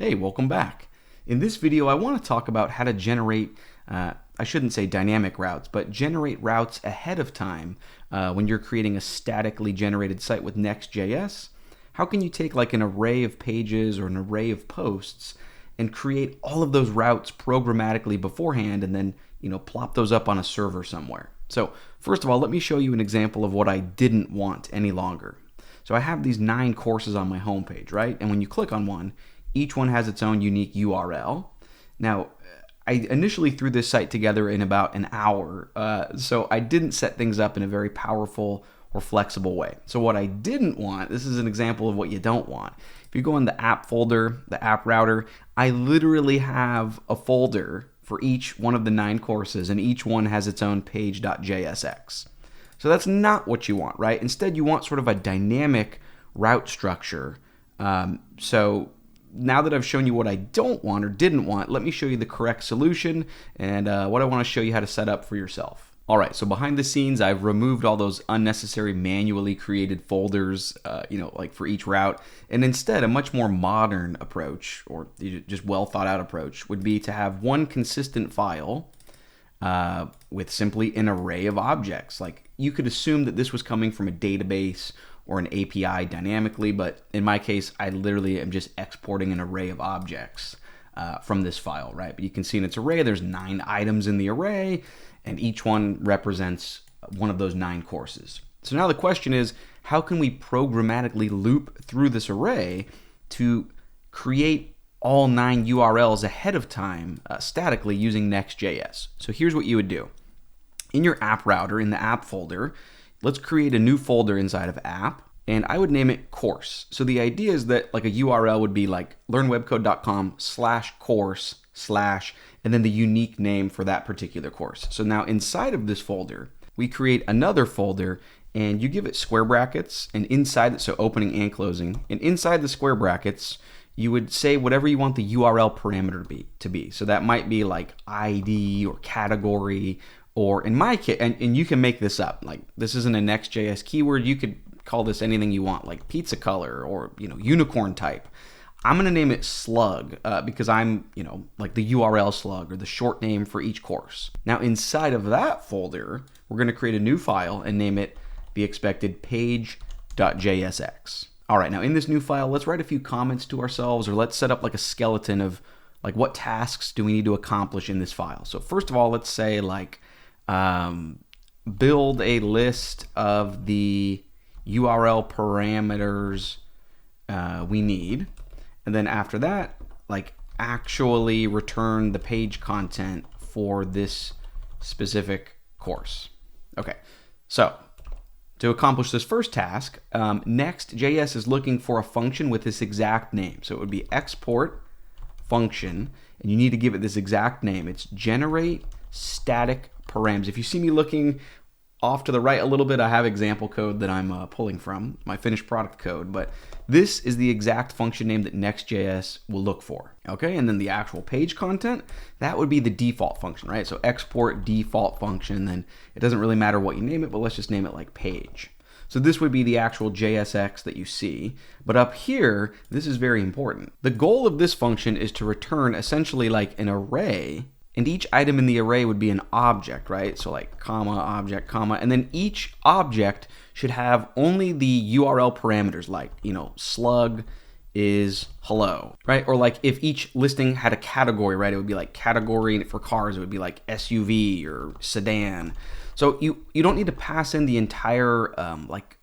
Hey, welcome back. In this video, I want to talk about how to generate, I shouldn't say dynamic routes, but generate routes ahead of time when you're creating a statically generated site with Next.js. How can you take like an array of pages or an array of posts and create all of those routes programmatically beforehand and then, plop those up on a server somewhere? So first of all, let me show you an example of what I didn't want any longer. So I have these 9 courses on my homepage, right? And when you click on one, each one has its own unique URL. Now, I initially threw this site together in about an hour, so I didn't set things up in a very powerful or flexible way. So what I didn't want, this is an example of what you don't want. If you go in the app folder, the app router, I literally have a folder for each one of the 9 courses, and each one has its own page.jsx. So that's not what you want, right? Instead, you want sort of a dynamic route structure. So now that I've shown you what I don't want or didn't want, let me show you the correct solution and what I want to show you how to set up for yourself. All right, so behind the scenes, I've removed all those unnecessary manually created folders, like for each route. And instead, a much more modern approach, or just well thought out approach, would be to have one consistent file with simply an array of objects. Like you could assume that this was coming from a database or an API dynamically, but in my case, I literally am just exporting an array of objects from this file, right? But you can see in its array, there's 9 items in the array, and each one represents one of those 9 courses. So now the question is, how can we programmatically loop through this array to create all 9 URLs ahead of time statically using Next.js? So here's what you would do. In your app router, in the app folder, let's create a new folder inside of app, and I would name it course. So the idea is that like a URL would be like learnwebcode.com/course/ and then the unique name for that particular course. So now inside of this folder, we create another folder and you give it square brackets, and inside it, so opening and closing, and inside the square brackets, you would say whatever you want the URL parameter to be. So that might be like ID or category, or in my case, and you can make this up. Like this isn't a Next.js keyword. You could call this anything you want, like pizza color or unicorn type. I'm gonna name it slug because I'm like the URL slug or the short name for each course. Now inside of that folder, we're gonna create a new file and name it the expected page.jsx. All right, now in this new file, let's write a few comments to ourselves, or let's set up like a skeleton of like what tasks do we need to accomplish in this file. So first of all, let's say like build a list of the URL parameters we need, and then after that, like actually return the page content for this specific course. Okay, so to accomplish this first task, Next.js is looking for a function with this exact name. So it would be export function, and you need to give it this exact name. It's generate static params. If you see me looking off to the right a little bit, I have example code that I'm pulling from, my finished product code, but this is the exact function name that Next.js will look for. Okay, and then the actual page content, that would be the default function, right? So export default function, then it doesn't really matter what you name it, but let's just name it like page. So this would be the actual JSX that you see. But up here, this is very important. The goal of this function is to return essentially like an array, and each item in the array would be an object, right? So like comma, object, comma, and then each object should have only the URL parameters, like, slug is hello, right? Or like if each listing had a category, right? It would be like category for cars, it would be like SUV or sedan. So you don't need to pass in the entire like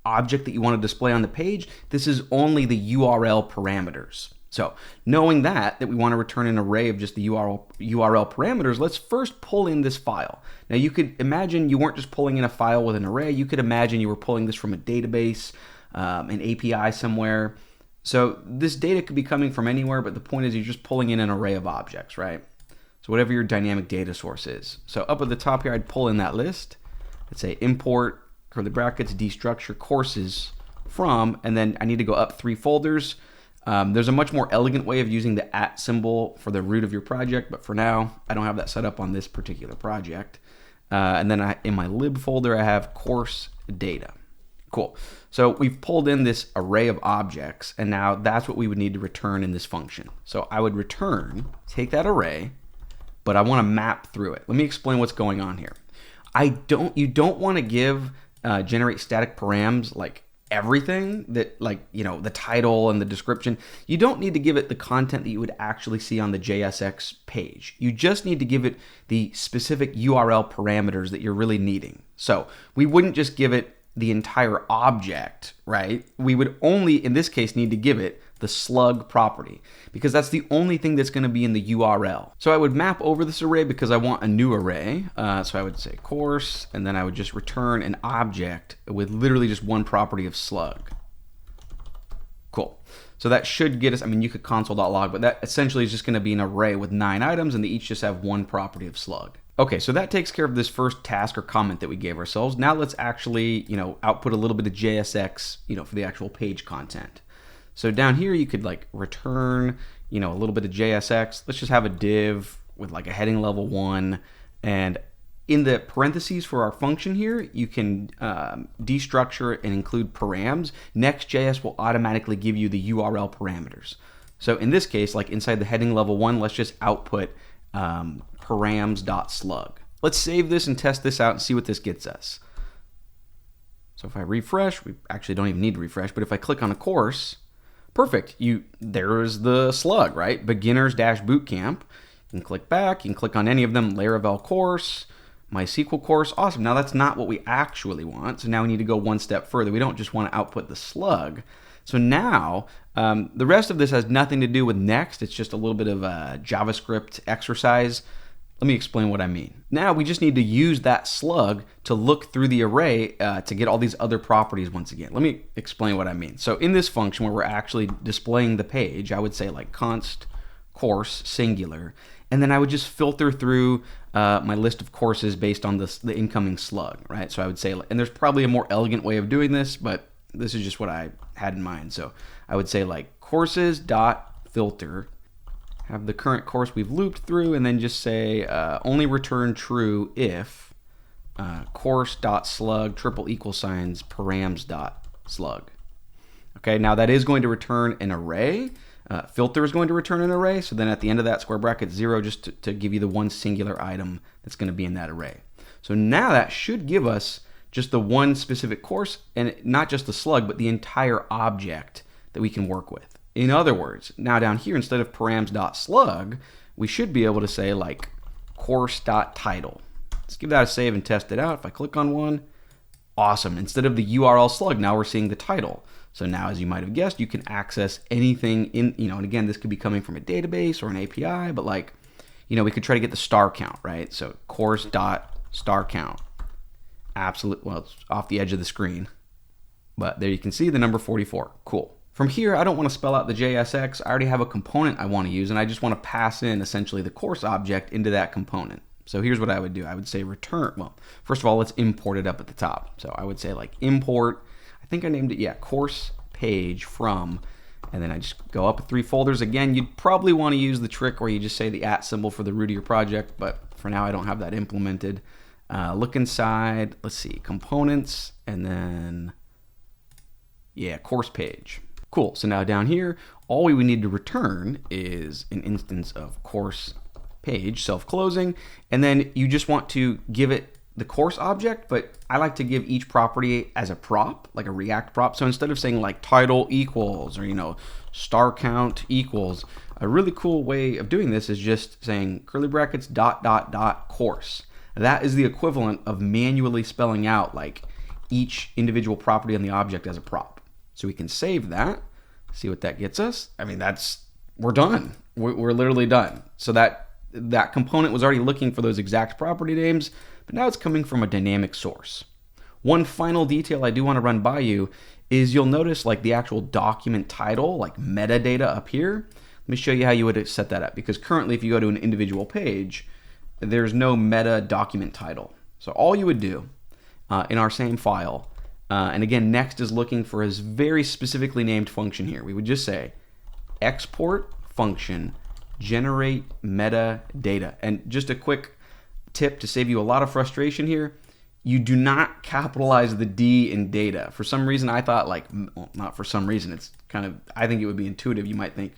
object that you want to display on the page. This is only the URL parameters. So knowing that we want to return an array of just the URL parameters, let's first pull in this file. Now you could imagine you weren't just pulling in a file with an array. You could imagine you were pulling this from a database, an API somewhere. So this data could be coming from anywhere, but the point is you're just pulling in an array of objects, right? So whatever your dynamic data source is. So up at the top here, I'd pull in that list. Let's say import, curly brackets, destructure courses from, and then I need to go up 3 folders. There's a much more elegant way of using the @ symbol for the root of your project, but for now, I don't have that set up on this particular project. And then in my lib folder, I have course data. Cool. So we've pulled in this array of objects, and now that's what we would need to return in this function. So I would return, take that array, but I want to map through it. Let me explain what's going on here. You don't want to give generate static params like everything that, like, you know, the title and the description. You don't need to give it the content that you would actually see on the JSX page. You just need to give it the specific URL parameters that you're really needing. So we wouldn't just give it the entire object, right? We would only, in this case, need to give it the slug property, because that's the only thing that's going to be in the URL. So I would map over this array because I want a new array. So I would say course, and then I would just return an object with literally just one property of slug. Cool. So that should get us, I mean, you could console.log, but that essentially is just going to be an array with 9 items, and they each just have one property of slug. Okay, so that takes care of this first task or comment that we gave ourselves. Now let's actually, you know, output a little bit of JSX, you know, for the actual page content. So down here you could like return, you know, a little bit of JSX. Let's just have a div with like a heading level 1, and in the parentheses for our function here, you can destructure and include params. Next.js will automatically give you the URL parameters. So in this case, like inside the heading level 1, let's just output params.slug. Let's save this and test this out and see what this gets us. So if I refresh, we actually don't even need to refresh, but if I click on a course, perfect. There's the slug, right? Beginners-bootcamp. You can click back, you can click on any of them, Laravel course, MySQL course. Awesome. Now that's not what we actually want. So now we need to go one step further. We don't just want to output the slug. So now the rest of this has nothing to do with Next. It's just a little bit of a JavaScript exercise. Let me explain what I mean. Now we just need to use that slug to look through the array to get all these other properties once again. Let me explain what I mean. So in this function where we're actually displaying the page, I would say like const course singular, and then I would just filter through my list of courses based on the incoming slug, right? So I would say, and there's probably a more elegant way of doing this, but this is just what I had in mind. So I would say like courses.filter, have the current course we've looped through, and then just say only return true if course.slug triple equal signs params.slug. Okay, now that is going to return an array. Filter is going to return an array, so then at the end of that square bracket 0, just to give you the one singular item that's going to be in that array. So now that should give us just the one specific course, and not just the slug, but the entire object that we can work with. In other words, now down here, instead of params.slug, we should be able to say like course.title. Let's give that a save and test it out. If I click on one, awesome. Instead of the URL slug, now we're seeing the title. So now, as you might have guessed, you can access anything in, you know, and again, this could be coming from a database or an API, but like, you know, we could try to get the star count, right? So course.star count. Absolute, well, it's off the edge of the screen, but there you can see the number 44. Cool. From here, I don't want to spell out the JSX. I already have a component I want to use, and I just want to pass in essentially the course object into that component. So here's what I would do. I would say return, well, first of all, let's import it up at the top. So I would say like import, I think I named it, yeah, course page from, and then I just go up 3 folders. Again, you'd probably want to use the trick where you just say the @ symbol for the root of your project, but for now I don't have that implemented. Look inside, let's see, components, and then, yeah, course page. Cool, so now down here, all we would need to return is an instance of course page, self-closing, and then you just want to give it the course object, but I like to give each property as a prop, like a React prop. So instead of saying like title equals, or, you know, star count equals, a really cool way of doing this is just saying curly brackets ... course. That is the equivalent of manually spelling out like each individual property on the object as a prop. So we can save that, see what that gets us. I mean, we're done. We're literally done. So that component was already looking for those exact property names, but now it's coming from a dynamic source. One final detail I do want to run by you is you'll notice like the actual document title, like metadata up here. Let me show you how you would set that up, because currently if you go to an individual page, there's no meta document title. So all you would do in our same file, and again, Next is looking for his very specifically named function here. We would just say export function generate metadata. And just a quick tip to save you a lot of frustration here, you do not capitalize the D in data. For some reason, I thought well, not for some reason, it's kind of, I think it would be intuitive. You might think,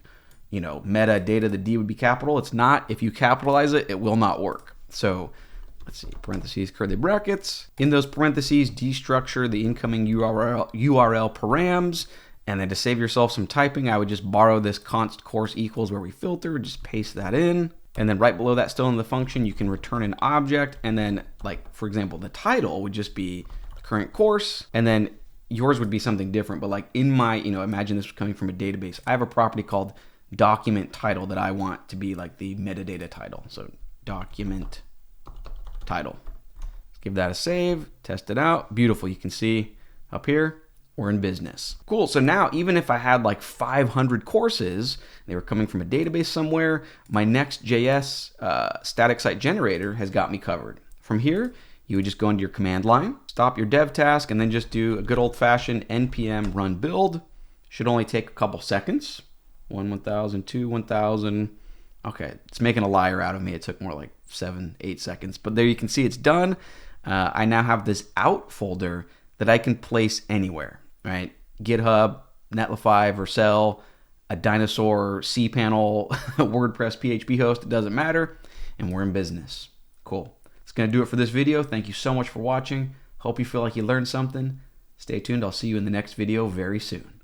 metadata, the D would be capital. It's not. If you capitalize it, it will not work. So let's see, parentheses, curly brackets. In those parentheses, destructure the incoming URL params. And then to save yourself some typing, I would just borrow this const course equals where we filter, just paste that in. And then right below that, still in the function, you can return an object. And then, for example, the title would just be current course. And then yours would be something different. But in my, imagine this was coming from a database. I have a property called document title that I want to be the metadata title. So document title. Let's give that a save, test it out. Beautiful. You can see up here, we're in business. Cool. So now, even if I had 500 courses, they were coming from a database somewhere, my Next.js static site generator has got me covered. From here, you would just go into your command line, stop your dev task, and then just do a good old-fashioned npm run build. Should only take a couple seconds. 1,000, 2, 1,000. Okay, it's making a liar out of me. It took more like 7, 8 seconds. But there you can see it's done. I now have this out folder that I can place anywhere. Right? GitHub, Netlify, Vercel, a dinosaur, cPanel, WordPress, PHP host, it doesn't matter. And we're in business. Cool. That's going to do it for this video. Thank you so much for watching. Hope you feel like you learned something. Stay tuned. I'll see you in the next video very soon.